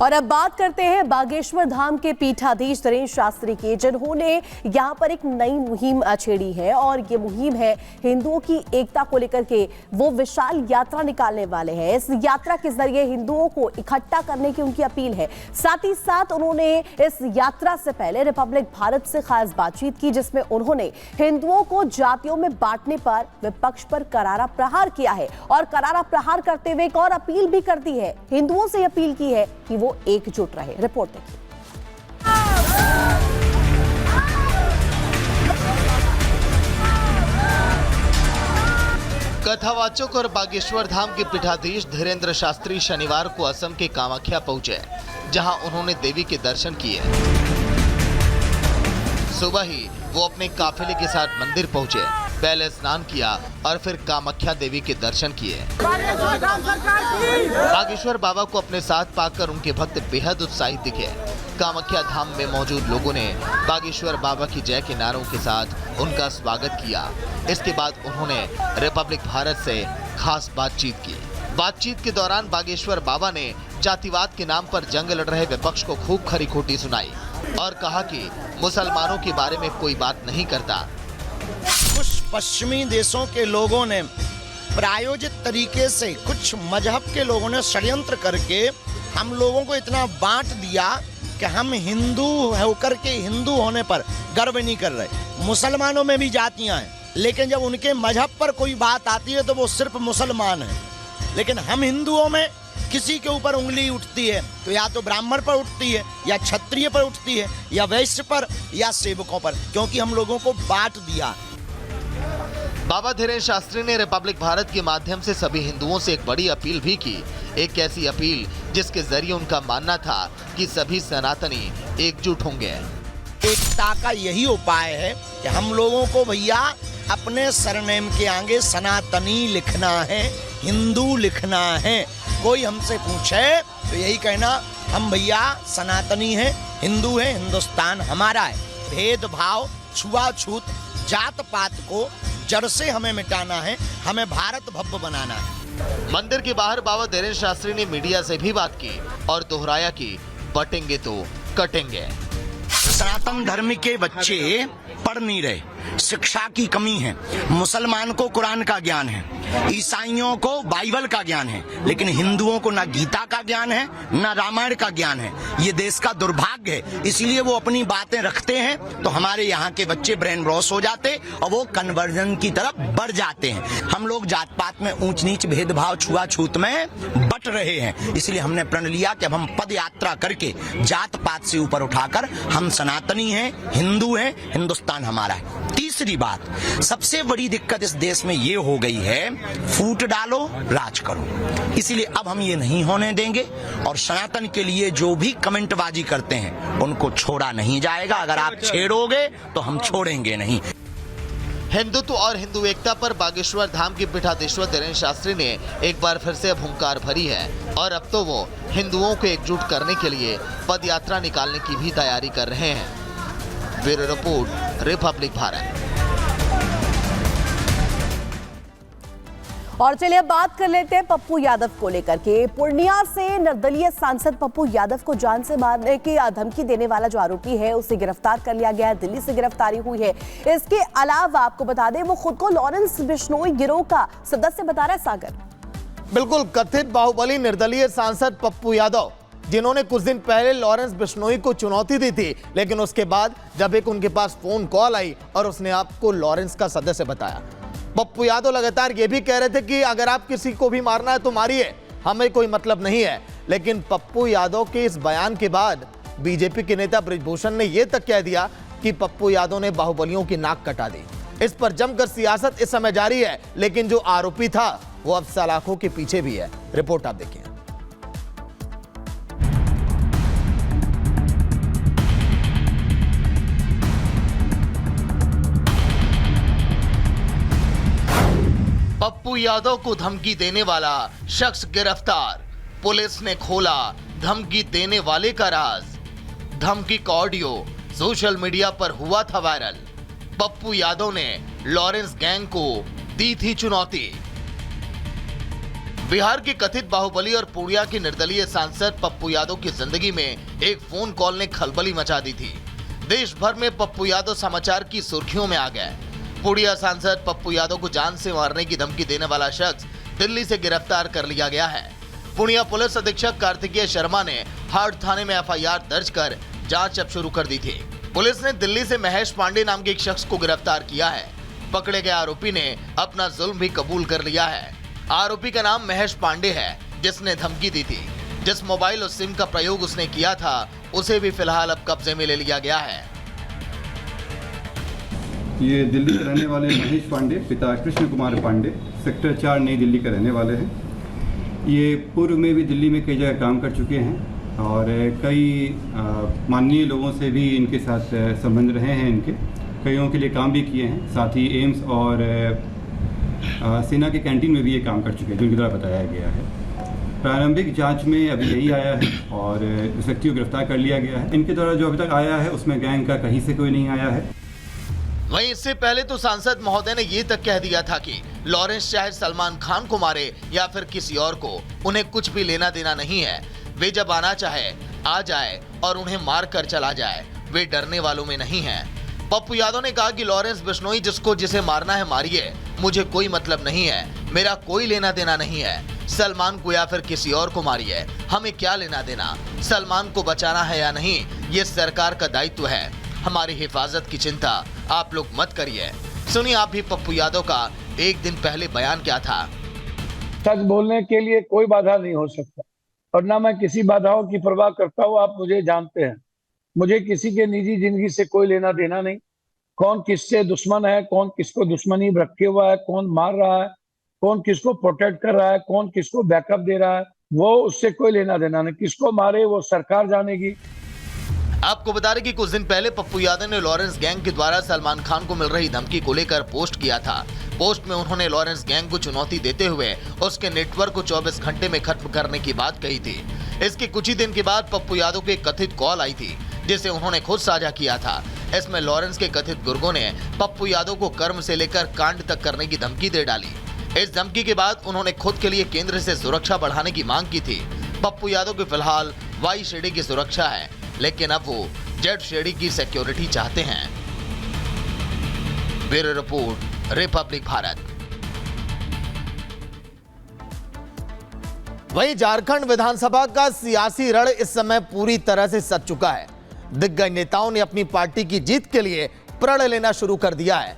और अब बात करते हैं बागेश्वर धाम के पीठाधीश धीरेन्द्र शास्त्री की, जिन्होंने यहाँ पर एक नई मुहिम छेड़ी है और ये मुहिम है हिंदुओं की एकता को लेकर के। वो विशाल यात्रा निकालने वाले हैं। इस यात्रा के जरिए हिंदुओं को इकट्ठा करने की उनकी अपील है। साथ ही साथ उन्होंने इस यात्रा से पहले रिपब्लिक भारत से खास बातचीत की, जिसमें उन्होंने हिंदुओं को जातियों में बांटने पर विपक्ष पर करारा प्रहार किया है और करारा प्रहार करते हुए एक और अपील भी कर दी है। हिंदुओं से अपील की है कि वो एकजुट रहे। रिपोर्ट देखिए। कथावाचक और बागेश्वर धाम के पीठाधीश धीरेन्द्र शास्त्री शनिवार को असम के कामाख्या पहुंचे, जहां उन्होंने देवी के दर्शन किए। सुबह ही वो अपने काफिले के साथ मंदिर पहुंचे, पहले स्नान किया और फिर कामाख्या देवी के दर्शन किए। बागेश्वर बाबा को अपने साथ पाकर उनके भक्त बेहद उत्साहित दिखे। कामाख्या धाम में मौजूद लोगों ने बागेश्वर बाबा की जय के नारों के साथ उनका स्वागत किया। इसके बाद उन्होंने रिपब्लिक भारत से खास बातचीत की। बातचीत के दौरान बागेश्वर बाबा ने जातिवाद के नाम पर जंग लड़ रहे विपक्ष को खूब खरी खोटी सुनाई और कहा कि मुसलमानों के बारे में कोई बात नहीं करता। कुछ पश्चिमी देशों के लोगों ने प्रायोजित तरीके से, कुछ मजहब के लोगों ने षड्यंत्र करके हम लोगों को इतना बांट दिया कि हम हिंदू होकर के हिंदू होने पर गर्व नहीं कर रहे। मुसलमानों में भी जातियां हैं, लेकिन जब उनके मजहब पर कोई बात आती है तो वो सिर्फ मुसलमान है। लेकिन हम हिंदुओं में किसी के ऊपर उंगली उठती है तो या तो ब्राह्मण पर उठती है, या क्षत्रिय पर उठती है, या वैश्य पर, या सेवकों पर, क्योंकि हम लोगों को बांट दिया। बाबा धीरेन्द्र शास्त्री ने रिपब्लिक भारत के माध्यम से सभी हिंदुओं से एक बड़ी अपील भी की। एक ऐसी अपील जिसके जरिए उनका मानना था कि सभी सनातनी एकजुट होंगे। एकता का यही उपाय है कि हम लोगों को भैया अपने सरनेम के आगे सनातनी लिखना है, हिंदू लिखना है। कोई हमसे पूछे तो यही कहना, हम भैया सनातनी हैं, हिंदू हैं, हिंदुस्तान हमारा है। भेदभाव, छुआछूत, जात पात को जड़ से हमें मिटाना है, हमें भारत भव्य बनाना है। मंदिर के बाहर बाबा धीरेन्द्र शास्त्री ने मीडिया से भी बात की और दोहराया कि बटेंगे तो कटेंगे। सनातन धर्म के बच्चे पढ़ नहीं रहे, शिक्षा की कमी है। मुसलमान को कुरान का ज्ञान है, ईसाइयों को बाइबल का ज्ञान है, लेकिन हिंदुओं को ना गीता का ज्ञान है, ना रामायण का ज्ञान है। ये देश का दुर्भाग्य है। इसलिए वो अपनी बातें रखते हैं तो हमारे यहाँ के बच्चे ब्रेन वॉश हो जाते और वो कन्वर्जन की तरफ बढ़ जाते हैं। हम लोग जात पात में ऊंच नीच, भेदभाव, छुआछूत में बट रहे हैं। इसलिए हमने प्रण लिया कि अब हम पद यात्रा करके जात पात से ऊपर उठाकर हम सनातनी हैं, हिंदू हैं, हिंदुस्तान हमारा है। तीसरी बात, सबसे बड़ी दिक्कत इस देश में ये हो गई है, फूट डालो राज करो। इसलिए अब हम ये नहीं होने देंगे और सनातन के लिए जो भी कमेंटबाजी करते हैं उनको छोड़ा नहीं जाएगा। अगर आप छेड़ोगे तो हम छोड़ेंगे नहीं। हिंदुत्व और हिंदू एकता पर बागेश्वर धाम के पीठाधीश्वर धीरेन्द्र शास्त्री ने एक बार फिर से हुंकार भरी है और अब तो वो हिंदुओं को एकजुट करने के लिए पद यात्रा निकालने की भी तैयारी कर रहे हैं। Bureau report, Republic Bharat. और चलिए अब बात कर लेते हैं पप्पू यादव को लेकर के। पूर्णिया से निर्दलीय सांसद पप्पू यादव को जान से मारने की धमकी देने वाला जो आरोपी है उसे गिरफ्तार कर लिया गया है। दिल्ली से गिरफ्तारी हुई है। इसके अलावा आपको बता दें, वो खुद को लॉरेंस बिश्नोई गिरोह का सदस्य बता रहा है। सागर, बिल्कुल कथित बाहुबली निर्दलीय सांसद पप्पू यादव, जिन्होंने कुछ दिन पहले लॉरेंस बिश्नोई को चुनौती दी थी, लेकिन उसके बाद जब एक उनके पास फोन कॉल आई और उसने आपको लॉरेंस का सदस्य बताया। पप्पू यादव लगातार ये भी कह रहे थे कि अगर आप किसी को भी मारना है तो मारिए, हमें कोई मतलब नहीं है। लेकिन पप्पू यादव के इस बयान के बाद बीजेपी के नेता बृजभूषण ने यह तक कह दिया कि पप्पू यादव ने बाहुबलियों की नाक कटा दी। इस पर जमकर सियासत इस समय जारी है, लेकिन जो आरोपी था वो अब सलाखों के पीछे भी है। रिपोर्ट आप देखिए। पप्पू यादव को धमकी देने वाला शख्स गिरफ्तार। पुलिस ने खोला धमकी देने वाले का राज। धमकी का ऑडियो सोशल मीडिया पर हुआ था वायरल। पप्पू यादव ने लॉरेंस गैंग को दी थी चुनौती। बिहार के कथित बाहुबली और पूर्णिया के निर्दलीय सांसद पप्पू यादव की जिंदगी में एक फोन कॉल ने खलबली मचा दी थी। देश भर में पप्पू यादव समाचार की सुर्खियों में आ गए। पूर्णिया सांसद पप्पू यादव को जान से मारने की धमकी देने वाला शख्स दिल्ली से गिरफ्तार कर लिया गया है। पूर्णिया पुलिस अधीक्षक कार्तिकेय शर्मा ने हाट थाने में एफआईआर दर्ज कर जांच अब शुरू कर दी थी। पुलिस ने दिल्ली से महेश पांडे नाम के एक शख्स को गिरफ्तार किया है। पकड़े गए आरोपी ने अपना जुल्म भी कबूल कर लिया है। आरोपी का नाम महेश पांडे है, जिसने धमकी दी थी। जिस मोबाइल और सिम का प्रयोग उसने किया था, उसे भी फिलहाल अब कब्जे में ले लिया गया है। ये दिल्ली के रहने वाले महेश पांडे, पिता कृष्ण कुमार पांडे, सेक्टर 4 नई दिल्ली के रहने वाले हैं। ये पूर्व में भी दिल्ली में कई जगह काम कर चुके हैं और कई माननीय लोगों से भी इनके साथ संबंध रहे हैं। इनके कईयों के लिए काम भी किए हैं। साथ ही एम्स और सेना के कैंटीन में भी ये काम कर चुके हैं, जो इनके द्वारा बताया गया है। प्रारंभिक जांच में अभी यही आया है और उस व्यक्ति को गिरफ्तार कर लिया गया है। इनके द्वारा जो अभी तक आया है उसमें गैंग का कहीं से कोई नहीं आया है। वहीं इससे पहले तो सांसद महोदय ने ये तक कह दिया था कि लॉरेंस चाहे सलमान खान को मारे या फिर किसी और को, उन्हें कुछ भी लेना देना नहीं है। वे जब आना चाहे आ जाए और उन्हें मार कर चला जाए। वे डरने वालों में नहीं है। पप्पू यादव ने कहा कि लॉरेंस बिश्नोई जिसको जिसे मारना है मारिए, मुझे कोई मतलब नहीं है, मेरा कोई लेना देना नहीं है। सलमान को या फिर किसी और को मारिए, हमें क्या लेना देना। सलमान को बचाना है या नहीं, ये सरकार का दायित्व है। हमारी हिफाजत की चिंता आप लोग मत करिए। सुनिए आप भी पप्पू यादव का एक दिन पहले बयान क्या था। सच बोलने के लिए कोई बाधा नहीं हो सकता और ना मैं किसी बाधाओं की परवाह करता हूँ। आप मुझे जानते हैं, मुझे किसी के निजी जिंदगी से कोई लेना देना नहीं। कौन किससे दुश्मन है, कौन किसको दुश्मनी रखे हुआ है, कौन मार रहा है, कौन किसको प्रोटेक्ट कर रहा है, कौन किसको बैकअप दे रहा है, वो उससे कोई लेना देना नहीं। किसको मारे वो सरकार जानेगी। आपको बता दें कि कुछ दिन पहले पप्पू यादव ने लॉरेंस गैंग के द्वारा सलमान खान को मिल रही धमकी को लेकर पोस्ट किया था। पोस्ट में उन्होंने लॉरेंस गैंग को चुनौती देते हुए उसके नेटवर्क को 24 घंटे में खत्म करने की बात कही थी। इसके कुछ ही दिन के बाद पप्पू यादव को एक कथित कॉल आई थी, जिसे उन्होंने खुद साझा किया था। इसमें लॉरेंस के कथित गुर्गों ने पप्पू यादव को कर्म से लेकर कांड तक करने की धमकी दे डाली। इस धमकी के बाद उन्होंने खुद के लिए केंद्र से सुरक्षा बढ़ाने की मांग की थी। पप्पू यादव की फिलहाल वाई शेडी की सुरक्षा है, लेकिन अब वो जेड शेडी की सिक्योरिटी चाहते हैं। Bureau report, Republic Bharat. वहीं झारखंड विधानसभा का सियासी रण इस समय पूरी तरह से सज चुका है। दिग्गज नेताओं ने अपनी पार्टी की जीत के लिए प्रण लेना शुरू कर दिया है।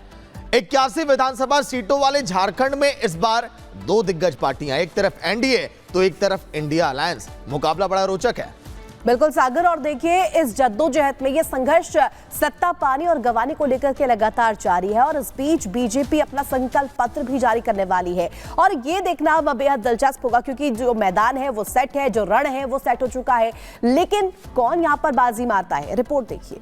81 विधानसभा सीटों वाले झारखंड में इस बार 2 दिग्गज पार्टियां, एक तरफ एनडीए तो एक तरफ इंडिया अलायंस। मुकाबला बड़ा रोचक है। बिल्कुल सागर, और देखिए इस जद्दोजहद में ये संघर्ष सत्ता पाने और गंवाने को लेकर के लगातार जारी है। और इस बीच बीजेपी अपना संकल्प पत्र भी जारी करने वाली है और ये देखना अब बेहद दिलचस्प होगा, क्योंकि जो मैदान है वो सेट है, जो रण है वो सेट हो चुका है, लेकिन कौन यहां पर बाजी मारता है, रिपोर्ट देखिए।